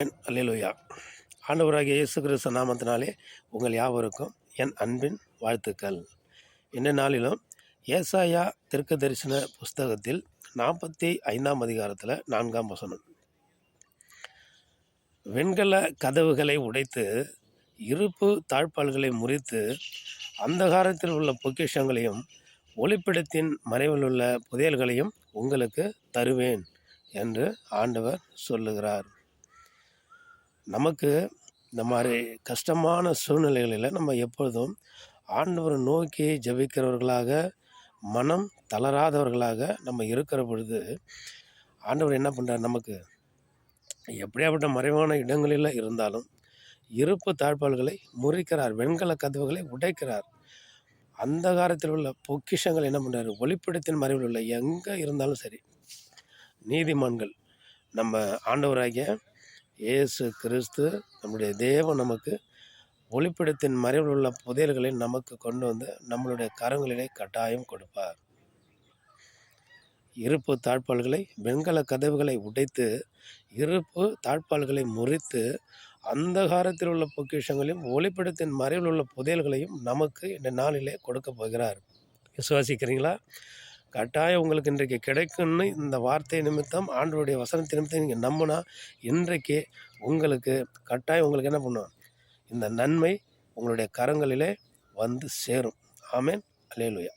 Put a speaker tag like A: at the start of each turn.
A: அல்லேலூயா. ஆண்டவராகிய இயேசு கிறிஸ்து நாமத்தினாலே உங்கள் யாவருக்கும் என் அன்பின் வாழ்த்துக்கள். இந்த நாளிலும் ஏசாயா தீர்க்கதரிசன புஸ்தகத்தில் 45ஆம் அதிகாரத்தில் 4ஆம் வசனம், வெண்கல கதவுகளை உடைத்து இருப்பு தாழ்பால்களை முறித்து அந்தகாரத்தில் உள்ள பொக்கிஷங்களையும் ஒளிப்பிடத்தின் மறைவில் உள்ள புதையல்களையும் உங்களுக்கு தருவேன் என்று ஆண்டவர் சொல்லுகிறார். நமக்கு இந்த மாதிரி கஷ்டமான சூழ்நிலைகளில் நம்ம எப்பொழுதும் ஆண்டவரை நோக்கி ஜெபிக்கிறவர்களாக, மனம் தளராதவர்களாக நம்ம இருக்கிற பொழுது ஆண்டவர் என்ன பண்ணுறார், நமக்கு எப்படியாப்பட்ட மறைவான இடங்களில் இருந்தாலும் இருப்பு தாழ்பால்களை முறிக்கிறார், வெண்கல கதவுகளை உடைக்கிறார். அந்த காலத்தில் உள்ள பொக்கிஷங்கள் என்ன பண்ணுறாரு, ஒளிப்பிடத்தின் மறைவில் உள்ள எங்கே இருந்தாலும் சரி, நீதிமான்கள் நம்ம ஆண்டவராகிய இயேசு கிறிஸ்து நம்முடைய தேவன் நமக்கு ஒளிப்பிடத்தின் மறைவில் உள்ள புதையல்களை நமக்கு கொண்டு வந்து நம்மளுடைய கரங்களிலே கட்டாயம் கொடுப்பார். இருப்பு தாழ்பால்களை, வெண்கல கதவுகளை உடைத்து இருப்பு தாழ்பால்களை முறித்து அந்தகாரத்தில் உள்ள பொக்கிஷங்களையும் ஒளிப்பிடத்தின் மறைவில் உள்ள புதையல்களையும் நமக்கு இந்த நாளிலே கொடுக்க போகிறார். விசுவாசிக்கிறீங்களா? கட்டாயம் உங்களுக்கு இன்றைக்கு கிடைக்கும்னு இந்த வார்த்தை நிமித்தம், ஆண்டவருடைய வசனத்தை நிமித்தம் நீங்கள் நம்பினா இன்றைக்கு உங்களுக்கு கட்டாயம் உங்களுக்கு என்ன பண்ணும், இந்த நன்மை உங்களுடைய கரங்களிலே வந்து சேரும். ஆமென். அல்லேலூயா.